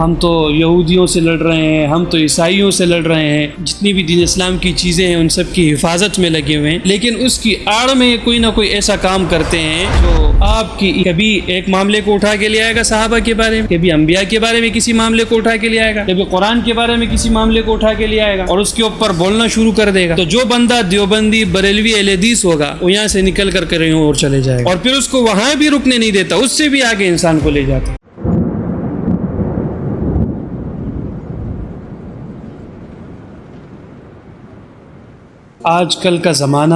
ہم تو یہودیوں سے لڑ رہے ہیں، ہم تو عیسائیوں سے لڑ رہے ہیں، جتنی بھی دین اسلام کی چیزیں ہیں ان سب کی حفاظت میں لگے ہوئے ہیں، لیکن اس کی آڑ میں کوئی نہ کوئی ایسا کام کرتے ہیں جو آپ کی کبھی ایک معاملے کو اٹھا کے لے آئے گا صحابہ کے بارے میں، کبھی انبیاء کے بارے میں کسی معاملے کو اٹھا کے لے آئے گا، کبھی قرآن کے بارے میں کسی معاملے کو اٹھا کے لے آئے گا اور اس کے اوپر بولنا شروع کر دے گا۔ تو جو بندہ دیوبندی بریلوی اہل حدیث ہوگا وہ یہاں سے نکل کر کہیں اور چلے جائے گا، اور پھر اس کو وہاں بھی رکنے نہیں دیتا، اس سے بھی آگے انسان کو لے جاتا۔ آج کل کا زمانہ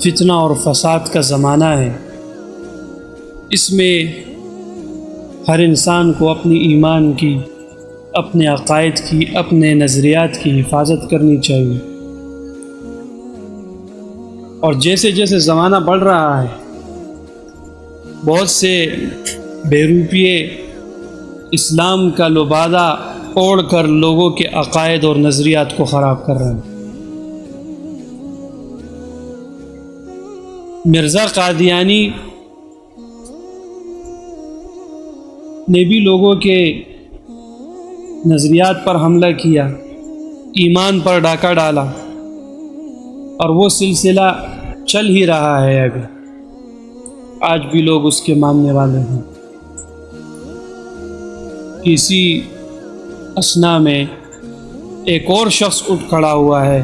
فتنہ اور فساد کا زمانہ ہے، اس میں ہر انسان کو اپنی ایمان کی، اپنے عقائد کی، اپنے نظریات کی حفاظت کرنی چاہیے۔ اور جیسے جیسے زمانہ بڑھ رہا ہے، بہت سے بےروپیے اسلام کا لبادہ اوڑھ کر لوگوں کے عقائد اور نظریات کو خراب کر رہے ہیں۔ مرزا قادیانی نے بھی لوگوں کے نظریات پر حملہ کیا، ایمان پر ڈاکہ ڈالا، اور وہ سلسلہ چل ہی رہا ہے۔ ابھی آج بھی لوگ اس کے ماننے والے ہیں۔ اسی اثنا میں ایک اور شخص اٹھ کھڑا ہوا ہے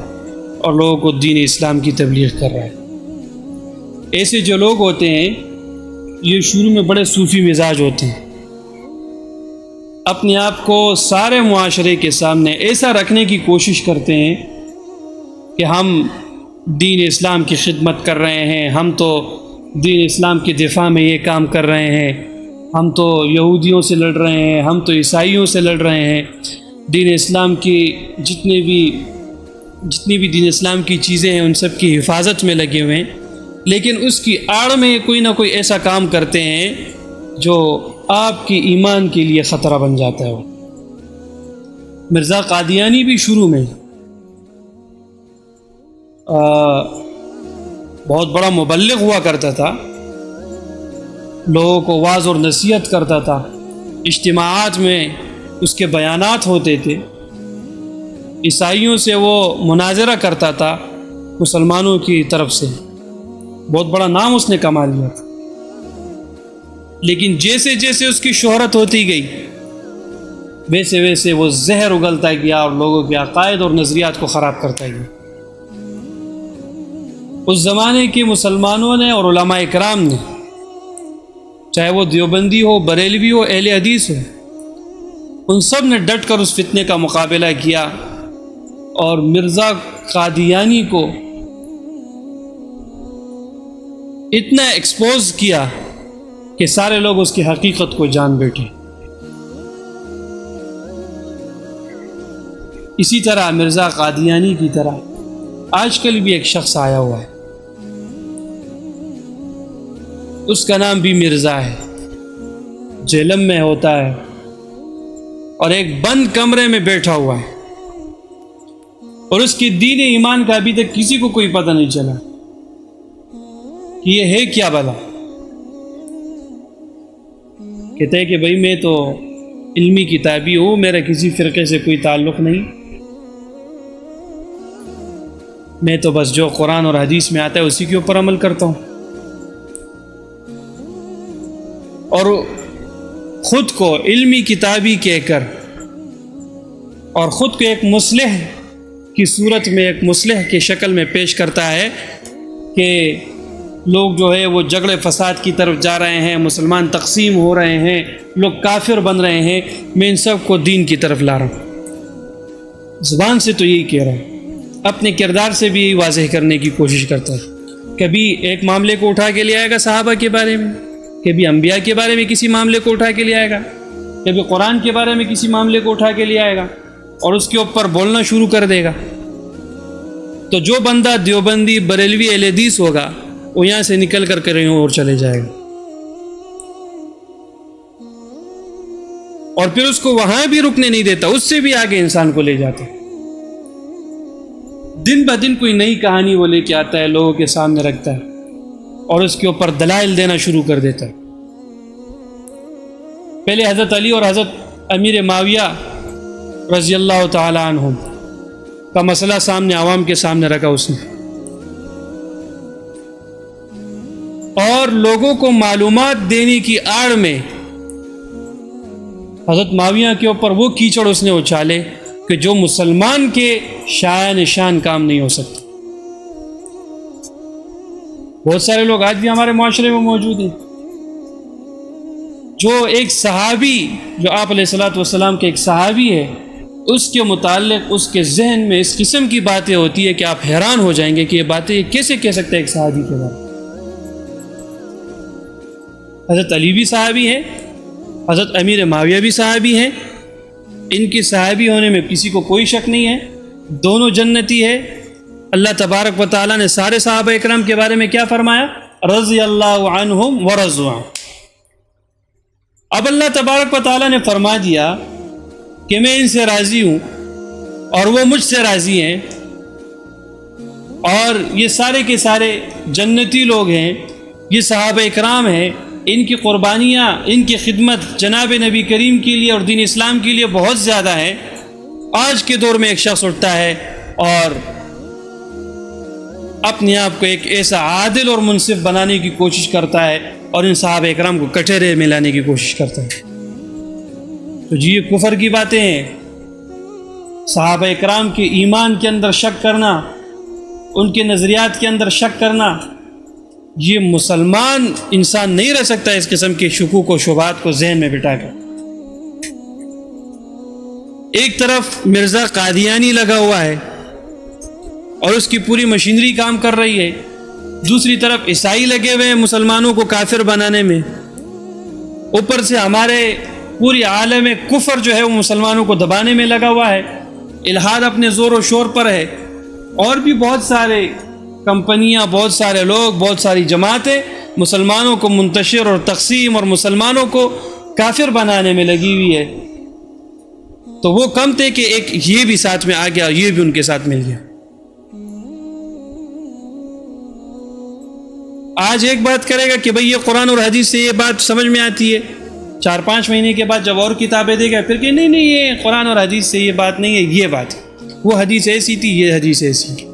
اور لوگوں کو دین اسلام کی تبلیغ کر رہا ہے۔ ایسے جو لوگ ہوتے ہیں یہ شروع میں بڑے صوفی مزاج ہوتے ہیں، اپنے آپ کو سارے معاشرے کے سامنے ایسا رکھنے کی کوشش کرتے ہیں کہ ہم دین اسلام کی خدمت کر رہے ہیں، ہم تو دین اسلام کے دفاع میں یہ کام کر رہے ہیں، ہم تو یہودیوں سے لڑ رہے ہیں، ہم تو عیسائیوں سے لڑ رہے ہیں، دین اسلام کی جتنی بھی دین اسلام کی چیزیں ہیں ان سب کی حفاظت میں لگے ہوئے ہیں، لیکن اس کی آڑ میں کوئی نہ کوئی ایسا کام کرتے ہیں جو آپ کی ایمان کے لیے خطرہ بن جاتا ہے۔ مرزا قادیانی بھی شروع میں بہت بڑا مبلغ ہوا کرتا تھا، لوگوں کو واعظ اور نصیحت کرتا تھا، اجتماعات میں اس کے بیانات ہوتے تھے، عیسائیوں سے وہ مناظرہ کرتا تھا مسلمانوں کی طرف سے، بہت بڑا نام اس نے کما لیا تھا۔ لیکن جیسے جیسے اس کی شہرت ہوتی گئی ویسے ویسے وہ زہر اگلتا گیا اور لوگوں کے عقائد اور نظریات کو خراب کرتا گیا۔ اس زمانے کے مسلمانوں نے اور علماء کرام نے، چاہے وہ دیوبندی ہو، بریلوی ہو، اہل حدیث ہو، ان سب نے ڈٹ کر اس فتنے کا مقابلہ کیا اور مرزا قادیانی کو اتنا ایکسپوز کیا کہ سارے لوگ اس کی حقیقت کو جان بیٹھے۔ اسی طرح مرزا قادیانی کی طرح آج کل بھی ایک شخص آیا ہوا ہے، اس کا نام بھی مرزا ہے، جہلم میں ہوتا ہے اور ایک بند کمرے میں بیٹھا ہوا ہے، اور اس کی دین ایمان کا ابھی تک کسی کو کوئی پتہ نہیں چلا کہ یہ ہے کیا بلا۔ کہتے ہیں کہ بھئی میں تو علمی کتابی ہوں، میرا کسی فرقے سے کوئی تعلق نہیں، میں تو بس جو قرآن اور حدیث میں آتا ہے اسی کے اوپر عمل کرتا ہوں، اور خود کو علمی کتابی کہہ کر اور خود کو ایک مصلح کی صورت میں، ایک مصلح کی شکل میں پیش کرتا ہے کہ لوگ جو ہے وہ جھگڑے فساد کی طرف جا رہے ہیں، مسلمان تقسیم ہو رہے ہیں، لوگ کافر بن رہے ہیں، میں ان سب کو دین کی طرف لا رہا ہوں۔ زبان سے تو یہی کہہ رہا ہوں، اپنے کردار سے بھی یہی واضح کرنے کی کوشش کرتا ہے۔ کبھی ایک معاملے کو اٹھا کے لے آئے گا صحابہ کے بارے میں، کبھی انبیاء کے بارے میں کسی معاملے کو اٹھا کے لے آئے گا، کبھی قرآن کے بارے میں کسی معاملے کو اٹھا کے لے آئے گا اور اس کے اوپر بولنا شروع کر دے گا۔ تو جو بندہ دیوبندی بریلوی اہل حدیث ہوگا وہ یہاں سے نکل کر کہیں اور چلے جائے گا، اور پھر اس کو وہاں بھی رکنے نہیں دیتا، اس سے بھی آگے انسان کو لے جاتا ہے۔ دن بہ دن کوئی نئی کہانی وہ لے کے آتا ہے، لوگوں کے سامنے رکھتا ہے اور اس کے اوپر دلائل دینا شروع کر دیتا ہے۔ پہلے حضرت علی اور حضرت امیر معاویہ رضی اللہ تعالی عنہ کا مسئلہ سامنے عوام کے سامنے رکھا اس نے، اور لوگوں کو معلومات دینے کی آڑ میں حضرت معاویہ کے اوپر وہ کیچڑ اس نے اچھالے کہ جو مسلمان کے شایع نشان کام نہیں ہو سکتا۔ بہت سارے لوگ آج بھی ہمارے معاشرے میں موجود ہیں جو ایک صحابی، جو آپ علیہ الصلوۃ والسلام کے ایک صحابی ہے، اس کے متعلق اس کے ذہن میں اس قسم کی باتیں ہوتی ہے کہ آپ حیران ہو جائیں گے کہ یہ باتیں یہ کیسے کہہ سکتے ہیں ایک صحابی کے بارے میں۔ حضرت علی بھی صحابی ہیں، حضرت امیر معاویہ بھی صحابی ہیں، ان کی صحابی ہونے میں کسی کو کوئی شک نہیں ہے، دونوں جنتی ہے۔ اللہ تبارک و تعالیٰ نے سارے صحابہ اکرام کے بارے میں کیا فرمایا؟ رضی اللہ عنہم ورضوا عنہ۔ اب اللہ تبارک و تعالیٰ نے فرما دیا کہ میں ان سے راضی ہوں اور وہ مجھ سے راضی ہیں، اور یہ سارے کے سارے جنتی لوگ ہیں، یہ صحابہ اکرام ہیں، ان کی قربانیاں، ان کی خدمت جناب نبی کریم کے لیے اور دین اسلام کے لیے بہت زیادہ ہے۔ آج کے دور میں ایک شخص اٹھتا ہے اور اپنے آپ کو ایک ایسا عادل اور منصف بنانے کی کوشش کرتا ہے اور ان صحابہ اکرام کو کٹہرے میں لانے کی کوشش کرتا ہے۔ تو جی یہ کفر کی باتیں ہیں۔ صحابہ اکرام کے ایمان کے اندر شک کرنا، ان کے نظریات کے اندر شک کرنا، یہ مسلمان انسان نہیں رہ سکتا اس قسم کے شکوک و شبہات کو ذہن میں بٹھا کر۔ ایک طرف مرزا قادیانی لگا ہوا ہے اور اس کی پوری مشینری کام کر رہی ہے، دوسری طرف عیسائی لگے ہوئے ہیں مسلمانوں کو کافر بنانے میں، اوپر سے ہمارے پوری عالم کفر جو ہے وہ مسلمانوں کو دبانے میں لگا ہوا ہے، الحاد اپنے زور و شور پر ہے، اور بھی بہت سارے کمپنیاں، بہت سارے لوگ، بہت ساری جماعتیں مسلمانوں کو منتشر اور تقسیم اور مسلمانوں کو کافر بنانے میں لگی ہوئی ہے۔ تو وہ کم تھے کہ ایک یہ بھی ساتھ میں آ گیا اور یہ بھی ان کے ساتھ مل گیا۔ آج ایک بات کرے گا کہ بھئی یہ قرآن اور حدیث سے یہ بات سمجھ میں آتی ہے، 4-5 مہینے کے بعد جب اور کتابیں دے گا پھر کہ نہیں یہ قرآن اور حدیث سے یہ بات نہیں ہے، یہ بات ہے، وہ حدیث ایسی تھی، یہ حدیث ایسی تھی۔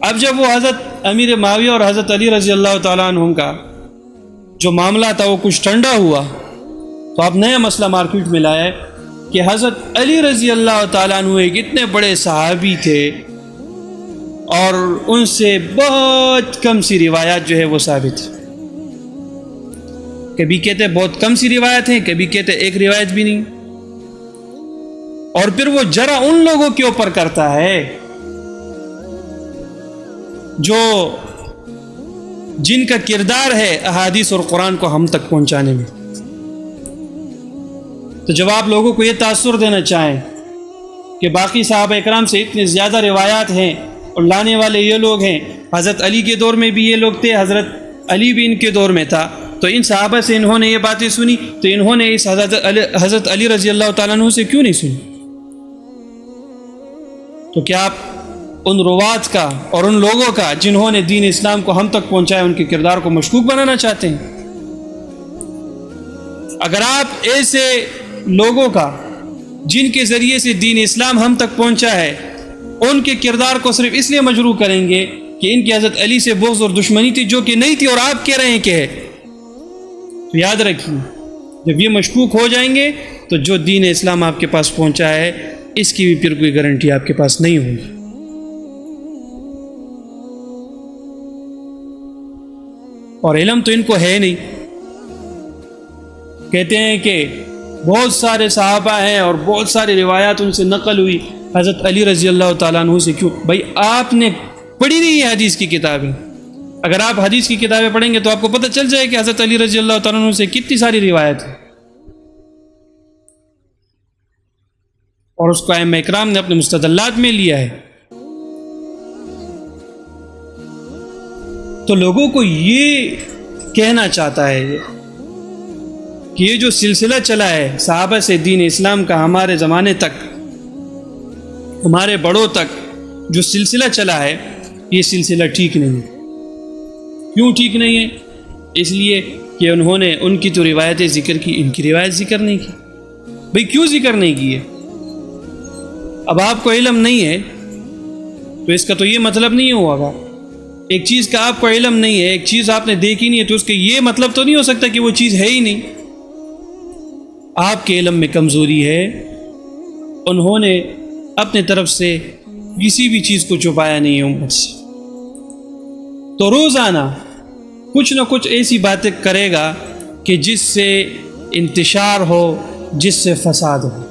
اب جب وہ حضرت امیر معاویہ اور حضرت علی رضی اللہ تعالیٰ عنہم کا جو معاملہ تھا وہ کچھ ٹھنڈا ہوا، تو اب نیا مسئلہ مارکیٹ میں لایا ہے کہ حضرت علی رضی اللہ تعالیٰ عنہ ایک اتنے بڑے صحابی تھے اور ان سے بہت کم سی روایات جو ہے وہ ثابت ہے۔ کبھی کہتے بہت کم سی روایت ہیں، کبھی کہتے ایک روایت بھی نہیں، اور پھر وہ جرا ان لوگوں کے اوپر کرتا ہے جو جن کا کردار ہے احادیث اور قرآن کو ہم تک پہنچانے میں۔ تو جب آپ لوگوں کو یہ تاثر دینا چاہیں کہ باقی صحابہ اکرام سے اتنی زیادہ روایات ہیں اور لانے والے یہ لوگ ہیں، حضرت علی کے دور میں بھی یہ لوگ تھے، حضرت علی بھی ان کے دور میں تھا، تو ان صحابہ سے انہوں نے یہ باتیں سنی، تو انہوں نے اس حضرت علی رضی اللہ تعالیٰ عنہ سے کیوں نہیں سنی؟ تو کیا آپ ان روات کا اور ان لوگوں کا جنہوں نے دین اسلام کو ہم تک پہنچایا ان کے کردار کو مشکوک بنانا چاہتے ہیں؟ اگر آپ ایسے لوگوں کا جن کے ذریعے سے دین اسلام ہم تک پہنچا ہے ان کے کردار کو صرف اس لیے مجروح کریں گے کہ ان کی حضرت علی سے بغض اور دشمنی تھی جو کہ نہیں تھی اور آپ کہہ رہے ہیں کہ ہے، تو یاد رکھیے جب یہ مشکوک ہو جائیں گے تو جو دین اسلام آپ کے پاس پہنچا ہے اس کی بھی پھر کوئی گارنٹی آپ کے پاس نہیں ہوگی۔ اور علم تو ان کو ہے نہیں، کہتے ہیں کہ بہت سارے صحابہ ہیں اور بہت ساری روایات ان سے نقل ہوئی، حضرت علی رضی اللہ تعالیٰ عنہ سے کیوں؟ بھائی آپ نے پڑھی نہیں ہے حدیث کی کتابیں، اگر آپ حدیث کی کتابیں پڑھیں گے تو آپ کو پتہ چل جائے کہ حضرت علی رضی اللہ تعالیٰ عنہ سے کتنی ساری روایت ہیں، اور اس کو ائمہ اکرام نے اپنے مستدلات میں لیا ہے۔ تو لوگوں کو یہ کہنا چاہتا ہے کہ یہ جو سلسلہ چلا ہے صحابہ سے دین اسلام کا ہمارے زمانے تک، ہمارے بڑوں تک جو سلسلہ چلا ہے، یہ سلسلہ ٹھیک نہیں ہے۔ کیوں ٹھیک نہیں ہے؟ اس لیے کہ انہوں نے ان کی تو روایتیں ذکر کی، ان کی روایت ذکر نہیں کی. بھئی کیوں ذکر نہیں کی ہے؟ اب آپ کو علم نہیں ہے تو اس کا تو یہ مطلب نہیں ہوا گا. ایک چیز کا آپ کو علم نہیں ہے، ایک چیز آپ نے دیکھی نہیں ہے، تو اس کا یہ مطلب تو نہیں ہو سکتا کہ وہ چیز ہے ہی نہیں. آپ کے علم میں کمزوری ہے. انہوں نے اپنے طرف سے کسی بھی چیز کو چھپایا نہیں ہے امت سے. تو روزانہ کچھ نہ کچھ ایسی باتیں کرے گا کہ جس سے انتشار ہو، جس سے فساد ہو.